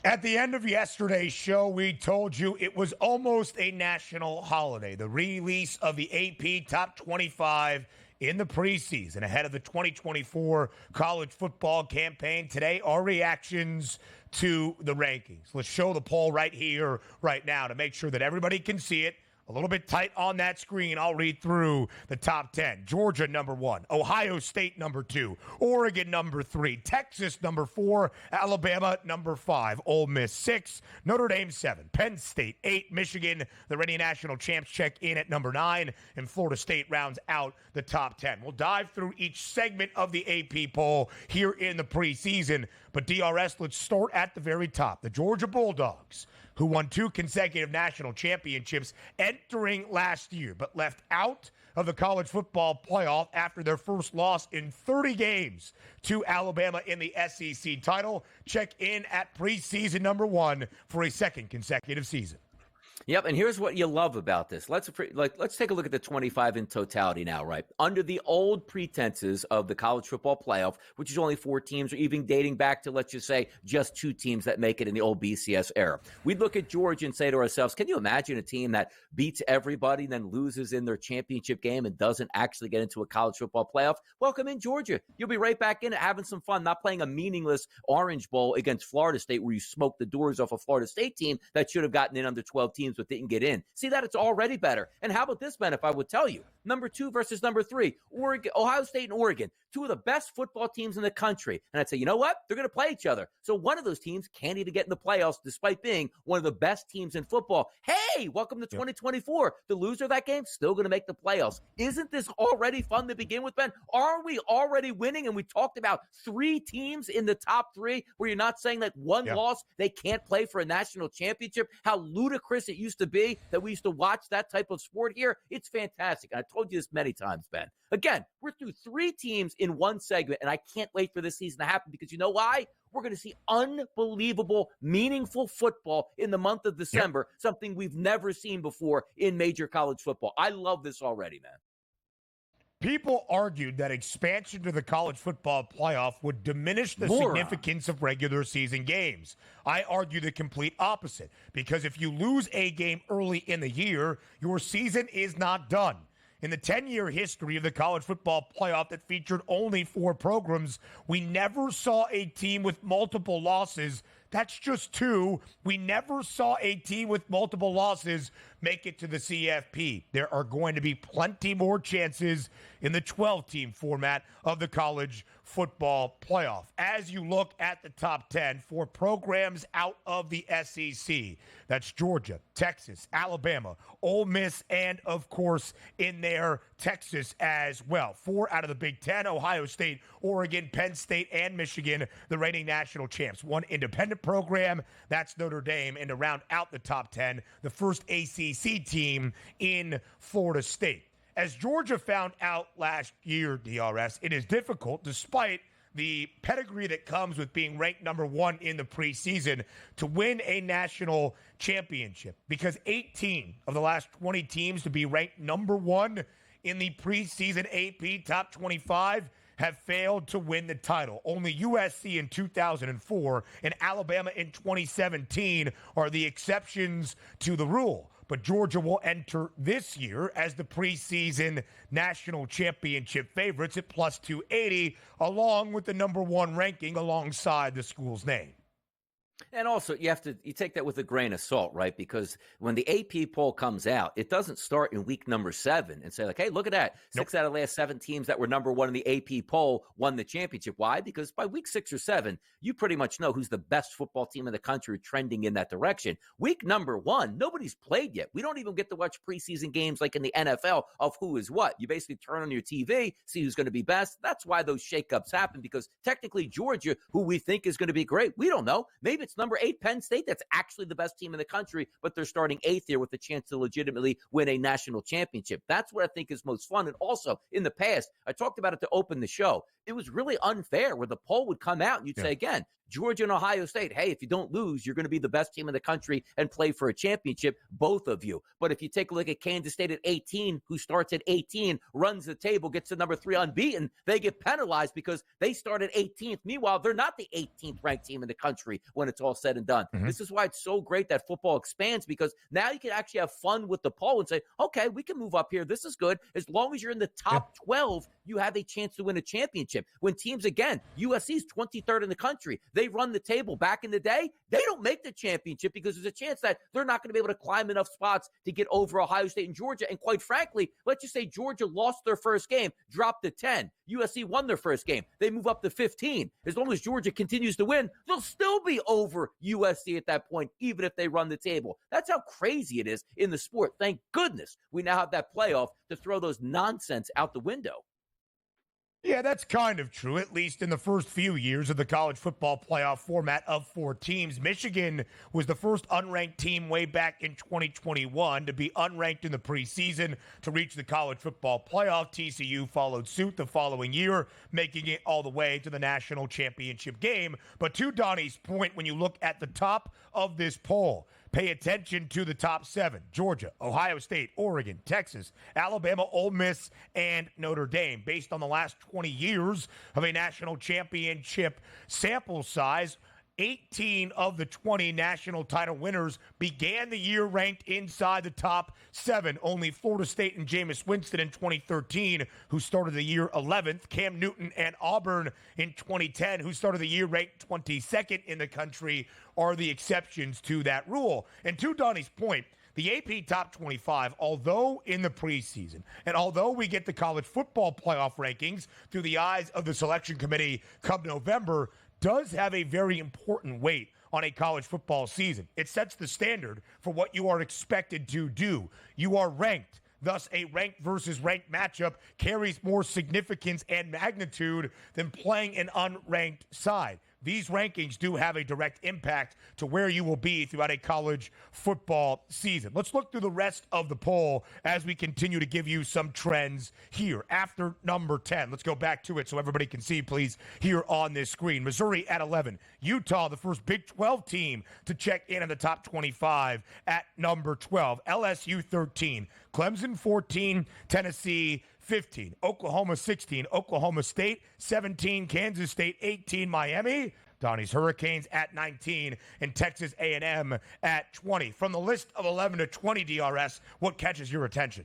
At the end of yesterday's show, we told you it was almost a national holiday. The release of the AP Top 25 in the preseason ahead of the 2024 college football campaign. Today, our reactions to the rankings. Let's show the poll right here, right now, to make sure that everybody can see it. A little bit tight on that screen. I'll read through the top 10. Georgia, number 1. Ohio State, number 2. Oregon, number 3. Texas, number 4. Alabama, number 5. Ole Miss, 6. Notre Dame, 7. Penn State, 8. Michigan, the reigning national champs, check in at number 9. And Florida State rounds out the top 10. We'll dive through each segment of the AP poll here in the preseason. But DRS, let's start at the very top. The Georgia Bulldogs, who won 2 consecutive national championships entering last year, but left out of the college football playoff after their first loss in 30 games to Alabama in the SEC title. Check in at preseason number 1 for a second consecutive season. Yep, and here's what you love about this. Let's take a look at the 25 in totality now, right? Under the old pretenses of the college football playoff, which is only 4 teams, or even dating back to, let's just say, just 2 teams that make it in the old BCS era. We'd look at Georgia and say to ourselves, can you imagine a team that beats everybody, then loses in their championship game and doesn't actually get into a college football playoff? Welcome in, Georgia. You'll be right back in it, having some fun, not playing a meaningless Orange Bowl against Florida State where you smoked the doors off a Florida State team that should have gotten in under 12 teams but didn't get in. See that? It's already better. And how about this, man, if I would tell you? Number 2 versus number 3. Oregon, Ohio State and Oregon, 2 of the best football teams in the country. And I'd say, you know what? They're going to play each other. So one of those teams can't even get in the playoffs despite being one of the best teams in football. Hey, welcome to 2024. The loser of that game still going to make the playoffs. Isn't this already fun to begin with, Ben? Are we already winning? And we talked about 3 teams in the top 3 where you're not saying that one loss, they can't play for a national championship. How ludicrous it used to be that we used to watch that type of sport here. It's fantastic. And I told you this many times, Ben. Again, we're through 3 teams in one segment, and I can't wait for this season to happen because you know why? We're going to see unbelievable, meaningful football in the month of December, something we've never seen before in major college football. I love this already, man. People argued that expansion to the college football playoff would diminish the significance of regular season games. I argue the complete opposite, because if you lose a game early in the year, your season is not done. In the 10-year history of the college football playoff that featured only 4 programs, we never saw a team with multiple losses. That's just 2. We never saw a team with multiple losses make it to the CFP. There are going to be plenty more chances in the 12-team format of the college football playoff. As you look at the top 10 for programs out of the SEC, that's Georgia, Texas, Alabama, Ole Miss, and, of course, in there, Texas as well. 4 out of the Big Ten, Ohio State, Oregon, Penn State, and Michigan, the reigning national champs. 1 independent program, that's Notre Dame, and to round out the top 10, the first ACC team in Florida State. As Georgia found out last year, DRS, it is difficult, despite the pedigree that comes with being ranked number 1 in the preseason, to win a national championship, because 18 of the last 20 teams to be ranked number 1 in the preseason AP Top 25 have failed to win the title. Only USC in 2004 and Alabama in 2017 are the exceptions to the rule. But Georgia will enter this year as the preseason national championship favorites at plus 280, along with the number 1 ranking alongside the school's name. And also, you take that with a grain of salt, right? Because when the AP poll comes out, it doesn't start in week number 7 and say, like, hey, look at that. 6 out of the last 7 teams that were number 1 in the AP poll won the championship. Why? Because by week 6 or 7, you pretty much know who's the best football team in the country trending in that direction. Week number 1, nobody's played yet. We don't even get to watch preseason games like in the NFL of who is what. You basically turn on your TV, see who's going to be best. That's why those shakeups happen, because technically Georgia, who we think is going to be great, we don't know. Maybe it's number 8 Penn State that's actually the best team in the country, but they're starting 8th here with a chance to legitimately win a national championship. That's what I think is most fun. And also, in the past, I talked about it to open the show. It was really unfair where the poll would come out and you'd say, again, Georgia and Ohio State, hey, if you don't lose, you're going to be the best team in the country and play for a championship, both of you. But if you take a look at Kansas State at 18, who starts at 18, runs the table, gets to number 3 unbeaten, they get penalized because they start at 18th. Meanwhile, they're not the 18th ranked team in the country when it's all said and done. This is why it's so great that football expands, because now you can actually have fun with the poll and say, okay, we can move up here. This is good. As long as you're in the top 12, you have a chance to win a championship. When teams, again, USC's 23rd in the country, they run the table. Back in the day, they don't make the championship because there's a chance that they're not going to be able to climb enough spots to get over Ohio State and Georgia. And quite frankly, let's just say Georgia lost their first game, dropped to 10. USC won their first game. They move up to 15. As long as Georgia continues to win, they'll still be over USC at that point, even if they run the table. That's how crazy it is in the sport. Thank goodness we now have that playoff to throw those nonsense out the window. Yeah, that's kind of true, at least in the first few years of the college football playoff format of 4 teams. Michigan was the first unranked team way back in 2021 to be unranked in the preseason to reach the college football playoff. TCU followed suit the following year, making it all the way to the national championship game. But to Donnie's point, when you look at the top of this poll, pay attention to the top 7. Georgia, Ohio State, Oregon, Texas, Alabama, Ole Miss, and Notre Dame. Based on the last 20 years of a national championship sample size, 18 of the 20 national title winners began the year ranked inside the top 7. Only Florida State and Jameis Winston in 2013, who started the year 11th. Cam Newton and Auburn in 2010, who started the year ranked 22nd in the country, are the exceptions to that rule. And to Donnie's point, the AP Top 25, although in the preseason, and although we get the college football playoff rankings through the eyes of the selection committee come November, does have a very important weight on a college football season. It sets the standard for what you are expected to do. You are ranked. Thus, a ranked versus ranked matchup carries more significance and magnitude than playing an unranked side. These rankings do have a direct impact to where you will be throughout a college football season. Let's look through the rest of the poll as we continue to give you some trends here. After number 10, let's go back to it so everybody can see, please, here on this screen. Missouri at 11. Utah, the first Big 12 team to check in the top 25 at number 12. LSU 13. Clemson 14. Tennessee 15, Oklahoma 16, Oklahoma State 17, Kansas State 18, Miami, Donnie's Hurricanes at 19, and Texas A&M at 20. From the list of 11 to 20, DRS, what catches your attention?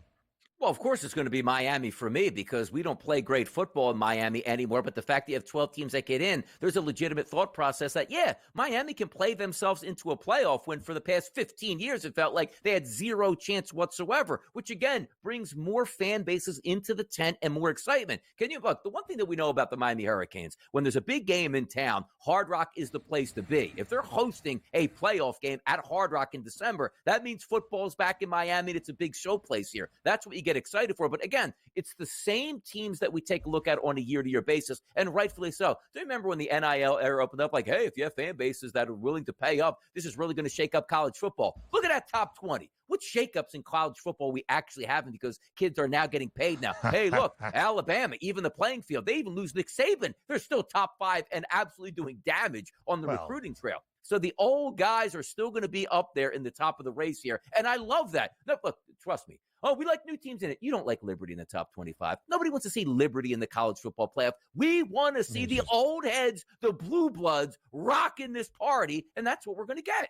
Well, of course, it's going to be Miami for me because we don't play great football in Miami anymore. But the fact that you have 12 teams that get in, there's a legitimate thought process that, yeah, Miami can play themselves into a playoff when for the past 15 years it felt like they had zero chance whatsoever, which, again, brings more fan bases into the tent and more excitement. Can you look? The one thing that we know about the Miami Hurricanes, when there's a big game in town, Hard Rock is the place to be. If they're hosting a playoff game at Hard Rock in December, that means football's back in Miami and it's a big showplace here. That's what you get excited for. But again, it's the same teams that we take a look at on a year-to-year basis, and rightfully so. Do you remember when the NIL era opened up? Like, hey, if you have fan bases that are willing to pay up, this is really going to shake up college football. Look at that top 20. What shakeups in college football we actually haven't because kids are now getting paid now. Hey, look, Alabama, even the playing field, they even lose Nick Saban. They're still top 5 and absolutely doing damage on the recruiting trail. So the old guys are still going to be up there in the top of the race here. And I love that. Look, trust me. Oh, we like new teams in it. You don't like Liberty in the top 25. Nobody wants to see Liberty in the college football playoff. We want to see the old heads, the blue bloods, rocking this party. And that's what we're going to get.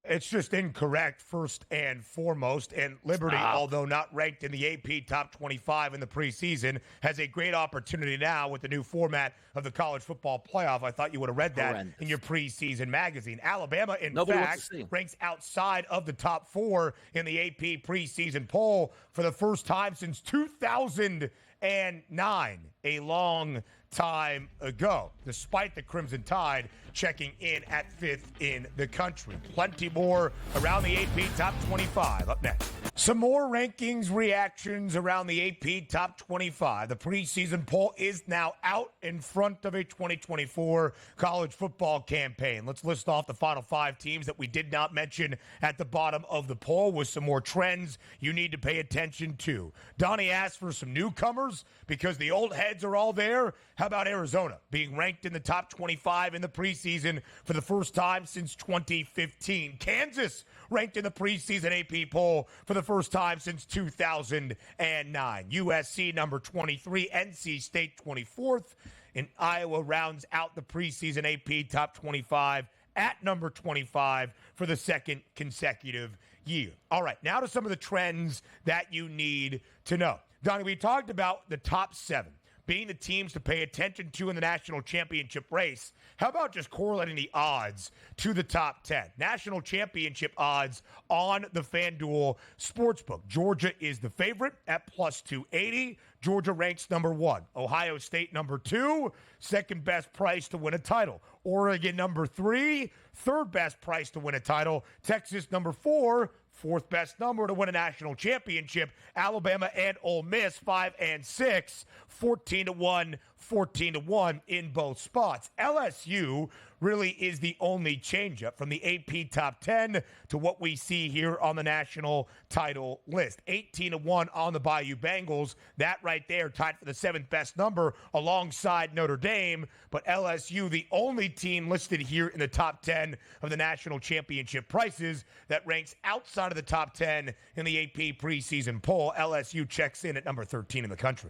It's just incorrect, first and foremost. And Liberty, although not ranked in the AP Top 25 in the preseason, has a great opportunity now with the new format of the college football playoff. I thought you would have read that in your preseason magazine. Alabama, in fact, ranks outside of the top 4 in the AP preseason poll for the first time since 2009, a long time ago, despite the Crimson Tide checking in at 5th in the country. Plenty more around the AP Top 25 up next. Some more rankings, reactions around the AP Top 25. The preseason poll is now out in front of a 2024 college football campaign. Let's list off the final 5 teams that we did not mention at the bottom of the poll with some more trends you need to pay attention to. Donnie asked for some newcomers because the old heads Redheads are all there. How about Arizona being ranked in the top 25 in the preseason for the first time since 2015? Kansas ranked in the preseason AP poll for the first time since 2009. USC number 23, NC State 24th. And Iowa rounds out the preseason AP top 25 at number 25 for the second consecutive year. All right, now to some of the trends that you need to know. Donnie, we talked about the top 7 being the teams to pay attention to in the national championship race. How about just correlating the odds to the top 10? National championship odds on the FanDuel Sportsbook. Georgia is the favorite at plus 280. Georgia ranks number 1. Ohio State number 2, second best price to win a title. Oregon number 3, third best price to win a title. Texas number 4, fourth best number to win a national championship. Alabama and Ole Miss 5 and 6, 14-1, 14-1 in both spots. LSU really is the only changeup from the AP top 10 to what we see here on the national title list. 18-1 on the Bayou Bengals. That right there tied for the 7th best number alongside Notre Dame. But LSU, the only team listed here in the top 10 of the national championship prices that ranks outside of the top 10 in the AP preseason poll. LSU checks in at number 13 in the country.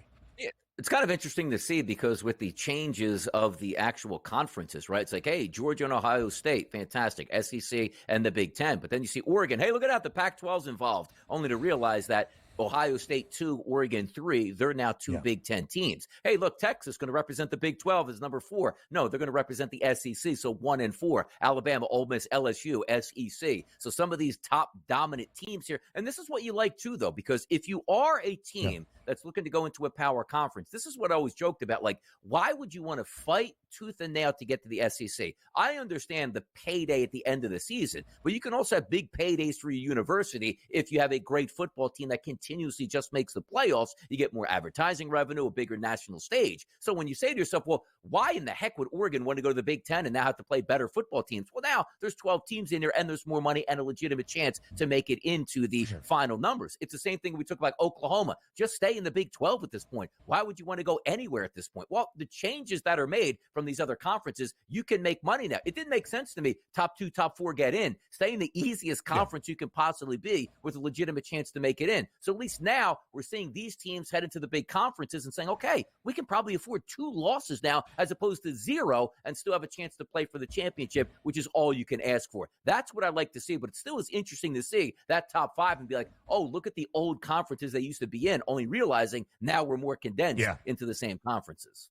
It's kind of interesting to see because with the changes of the actual conferences, right? It's like, hey, Georgia and Ohio State, fantastic, SEC and the Big Ten. But then you see Oregon, hey, look at that, the Pac-12's involved, only to realize that Ohio State 2, Oregon 3, they're now 2 Big Ten teams. Hey, look, Texas going to represent the Big 12 as number 4. No, they're going to represent the SEC, so 1 and 4. Alabama, Ole Miss, LSU, SEC. So some of these top dominant teams here. And this is what you like too, though, because if you are a team that's looking to go into a power conference, this is what I always joked about. Like, why would you want to fight tooth and nail to get to the SEC? I understand the payday at the end of the season, but you can also have big paydays for your university if you have a great football team that continuously just makes the playoffs. You get more advertising revenue, a bigger national stage. So when you say to yourself, well, why in the heck would Oregon want to go to the Big Ten and now have to play better football teams? Well, now there's 12 teams in there and there's more money and a legitimate chance to make it into the final numbers. It's the same thing we took about Oklahoma. Just stay in the Big 12 at this point. Why would you want to go anywhere at this point? Well, the changes that are made from these other conferences, you can make money now. It didn't make sense to me. Top 2, top 4 get in. Stay in the easiest conference you can possibly be with a legitimate chance to make it in. So at least now we're seeing these teams head into the big conferences and saying, okay, we can probably afford 2 losses now as opposed to 0 and still have a chance to play for the championship, which is all you can ask for. That's what I like to see, but it still is interesting to see that top 5 and be like, oh, look at the old conferences they used to be in, only realizing now we're more condensed into the same conferences.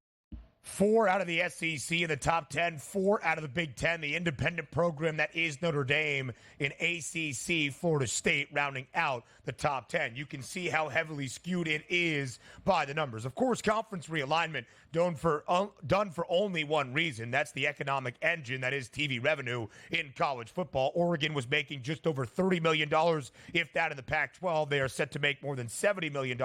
4 out of the SEC in the top 10, 4 out of the Big Ten, the independent program that is Notre Dame, in ACC, Florida State rounding out the top 10. You can see how heavily skewed it is by the numbers. Of course, conference realignment done for only one reason. That's the economic engine that is TV revenue in college football. Oregon was making just over $30 million, if that in the Pac-12. They are set to make more than $70 million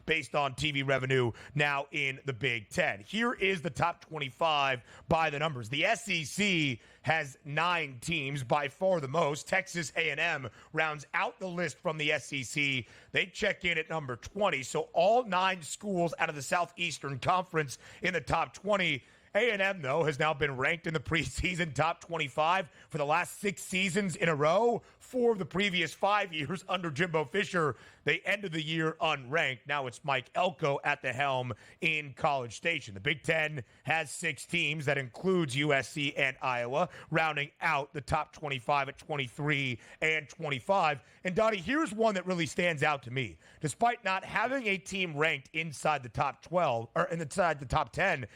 based on TV revenue now in the Big Ten. Here is the top 25 by the numbers. The SEC has 9 teams, by far the most. Texas A&M rounds out the list from the SEC. They check in at number 20. So all 9 schools out of the Southeastern Conference in the top 20. A&M, though, has now been ranked in the preseason top 25 for the last 6 seasons in a row. 4 of the previous 5 years under Jimbo Fisher, they ended the year unranked. Now it's Mike Elko at the helm in College Station. The Big Ten has 6 teams. That includes USC and Iowa, rounding out the top 25 at 23 and 25. And, Donnie, here's one that really stands out to me. Despite not having a team ranked inside the top 12, or inside the top 10,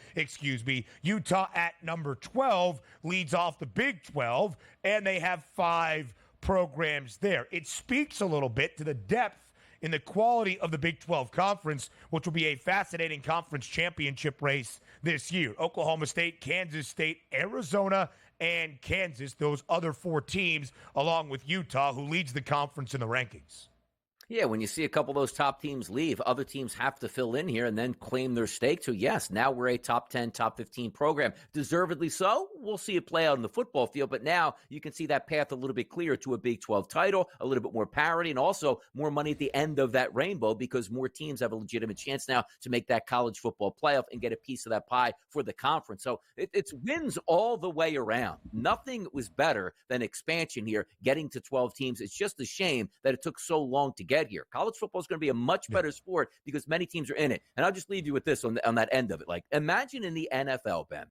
Utah at number 12 leads off the Big 12, and they have 5 programs there. It speaks a little bit to the depth in the quality of the Big 12 Conference, which will be a fascinating conference championship race this year. Oklahoma State, Kansas State, Arizona, and Kansas, those other 4 teams, along with Utah, who leads the conference in the rankings. Yeah, when you see a couple of those top teams leave, other teams have to fill in here and then claim their stake to, yes, now we're a top 10, top 15 program. Deservedly so. We'll see it play out in the football field, but now you can see that path a little bit clearer to a Big 12 title, a little bit more parity, and also more money at the end of that rainbow because more teams have a legitimate chance now to make that college football playoff and get a piece of that pie for the conference. So it's wins all the way around. Nothing was better than expansion here, getting to 12 teams. It's just a shame that it took so long to get here. College football is going to be a much better sport because many teams are in it. And I'll just leave you with this on that end of it. Like, imagine in the NFL, Ben,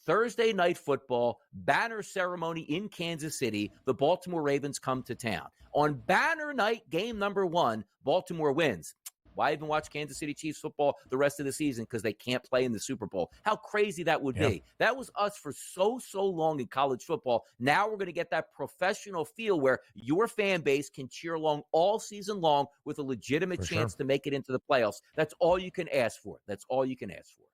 Thursday night football, banner ceremony in Kansas City, the Baltimore Ravens come to town. On banner night, game number 1, Baltimore wins. Why even watch Kansas City Chiefs football the rest of the season? Because they can't play in the Super Bowl. How crazy that would be. That was us for so long in college football. Now we're going to get that professional feel where your fan base can cheer along all season long with a legitimate chance to make it into the playoffs. That's all you can ask for. That's all you can ask for.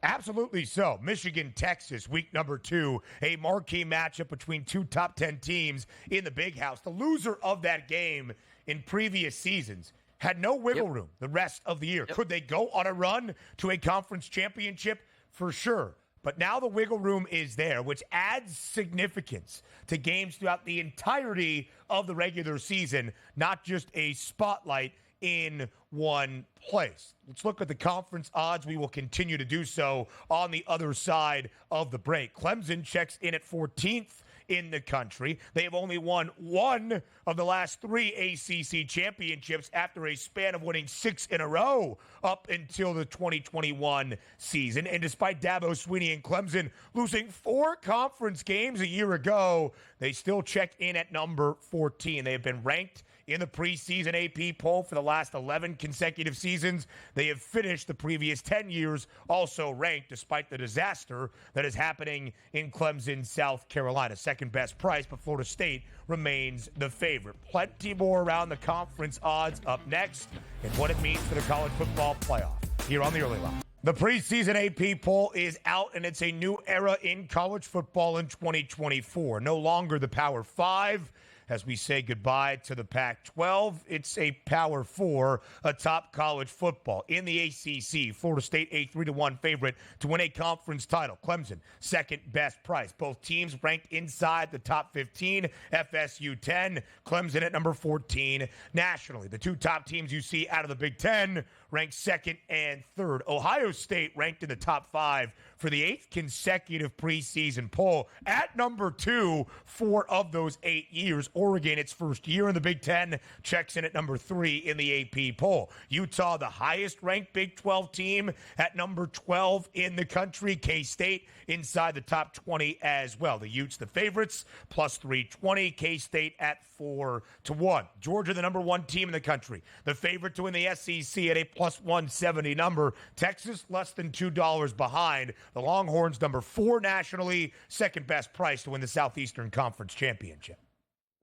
Absolutely so. Michigan, Texas, week number 2, a marquee matchup between two top 10 teams in the Big House. The loser of that game in previous seasons had no wiggle room the rest of the year. Could they go on a run to a conference championship? For sure. But now the wiggle room is there, which adds significance to games throughout the entirety of the regular season, not just a spotlight in one place. Let's look at the conference odds. We will continue to do so on the other side of the break. Clemson checks in at 14th in the country. They have only won 1 of the last 3 ACC championships after a span of winning 6 in a row up until the 2021 season. And despite Dabo Swinney and Clemson losing 4 conference games a year ago, they still check in at number 14. They have been ranked in the preseason AP poll for the last 11 consecutive seasons. They have finished the previous 10 years also ranked, despite the disaster that is happening in Clemson, South Carolina. Second best price, but Florida State remains the favorite. Plenty more around the conference odds up next and what it means for the college football playoff here on the Early Line. The preseason AP poll is out, and it's a new era in college football in 2024. No longer the Power 5. As we say goodbye to the Pac-12, it's a Power 4 atop college football. In the ACC, Florida State a 3-1 favorite to win a conference title. Clemson, second best price. Both teams ranked inside the top 15. FSU 10, Clemson at number 14 nationally. The two top teams you see out of the Big Ten ranked second and third. Ohio State ranked in the top 5 for the 8th consecutive preseason poll. At number 2, 4 of those 8 years. Oregon, its first year in the Big Ten, checks in at number 3 in the AP poll. Utah, the highest-ranked Big 12 team, at number 12 in the country. K-State inside the top 20 as well. The Utes, the favorites, plus 320. K-State at 4-1. Georgia, the number 1 team in the country. The favorite to win the SEC at a plus 170 number. Texas, less than $2 behind. The Longhorns, number 4 nationally. Second best price to win the Southeastern Conference Championship.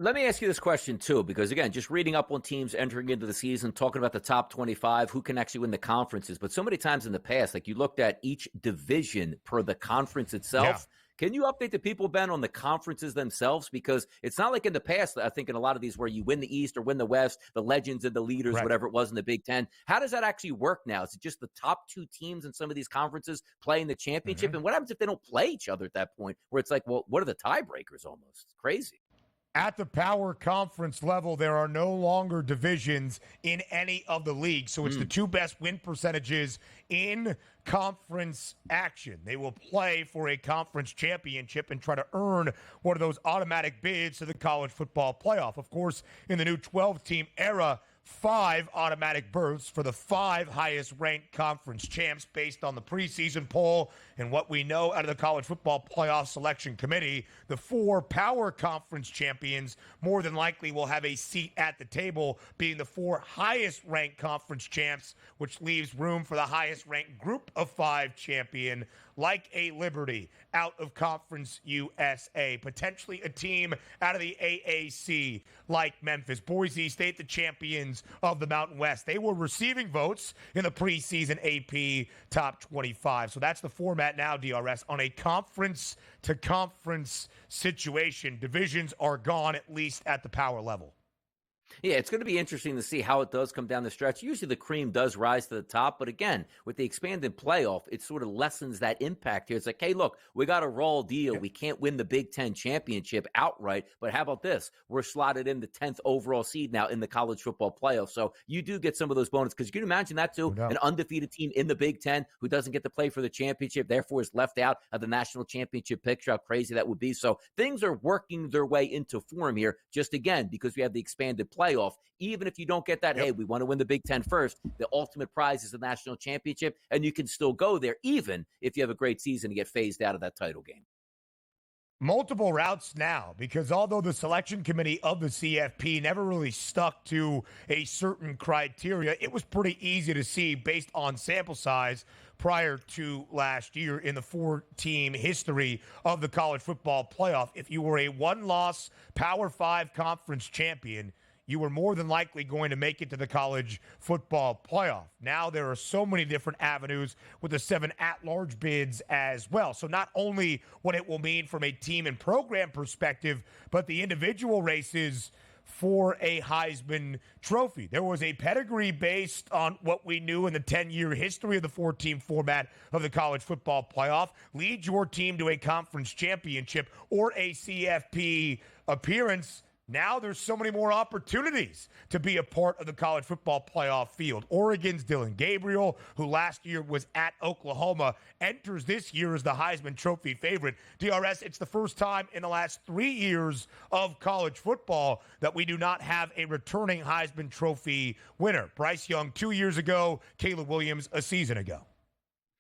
Let me ask you this question, too, because, again, just reading up on teams entering into the season, talking about the top 25, who can actually win the conferences. But so many times in the past, like you looked at each division per the conference itself. Yeah. Can you update the people, Ben, on the conferences themselves? Because it's not like in the past, I think in a lot of these where you win the East or win the West, the legends and the leaders, whatever it was in the Big Ten. How does that actually work now? Is it just the top 2 teams in some of these conferences playing the championship? And what happens if they don't play each other at that point, where it's like, well, what are the tiebreakers almost? It's crazy. At the power conference level, there are no longer divisions in any of the leagues. So it's the 2 best win percentages in conference action. They will play for a conference championship and try to earn one of those automatic bids to the college football playoff. Of course, in the new 12-team era, 5 automatic berths for the 5 highest-ranked conference champs based on the preseason poll and what we know out of the College Football Playoff Selection Committee. The 4 power conference champions more than likely will have a seat at the table, being the 4 highest-ranked conference champs, which leaves room for the highest-ranked group of 5 champion, like a Liberty out of Conference USA, potentially a team out of the AAC like Memphis. Boise State, the champions of the Mountain West. They were receiving votes in the preseason AP Top 25. So that's the format now, DRS, on a conference-to-conference situation. Divisions are gone, at least at the power level. Yeah, it's going to be interesting to see how it does come down the stretch. Usually the cream does rise to the top, but again, with the expanded playoff, it sort of lessens that impact here. It's like, hey, look, we got a raw deal. Yep. We can't win the Big Ten championship outright, but how about this? We're slotted in the 10th overall seed now in the college football playoff. So you do get some of those bonuses, because you can imagine that too, No doubt. an undefeated team in the Big Ten who doesn't get to play for the championship, therefore is left out of the national championship picture, how crazy that would be. So things are working their way into form here, just again, because we have the expanded playoff. Even if you don't get that, hey, we want to win the Big Ten first, the ultimate prize is the national championship, and you can still go there even if you have a great season and get phased out of that title game. Multiple routes now, because although the selection committee of the CFP never really stuck to a certain criteria, it was pretty easy to see based on sample size prior to last year in the 4-team history of the college football playoff. If you were a one-loss Power 5 conference champion, you were more than likely going to make it to the college football playoff. Now there are so many different avenues with the 7 at-large bids as well. So not only what it will mean from a team and program perspective, but the individual races for a Heisman Trophy. There was a pedigree based on what we knew in the 10-year history of the 4-team format of the college football playoff. Lead your team to a conference championship or a CFP appearance. Now there's so many more opportunities to be a part of the college football playoff field. Oregon's Dylan Gabriel, who last year was at Oklahoma, enters this year as the Heisman Trophy favorite. DRS, it's the first time in the last 3 years of college football that we do not have a returning Heisman Trophy winner. Bryce Young 2 years ago, Caleb Williams a season ago.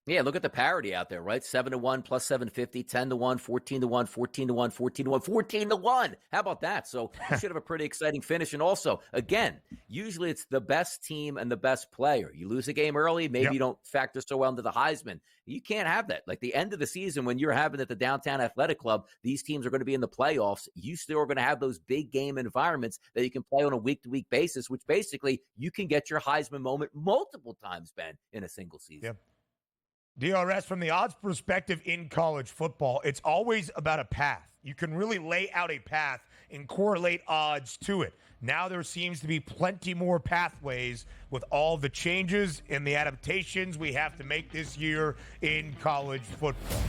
Yeah, look at the parity out there, right? 7-1 plus 750, 10-1, 14-1, 14-1, 14-1, 14-1. How about that? So you should have a pretty exciting finish. And also, again, usually it's the best team and the best player. You lose a game early, maybe you don't factor so well into the Heisman. You can't have that. Like the end of the season when you're having at the Downtown Athletic Club, these teams are going to be in the playoffs. You still are going to have those big game environments that you can play on a week-to-week basis, which basically you can get your Heisman moment multiple times, Ben, in a single season. Yep. DRS, from the odds perspective in college football, it's always about a path. You can really lay out a path and correlate odds to it. Now there seems to be plenty more pathways with all the changes and the adaptations we have to make this year in college football.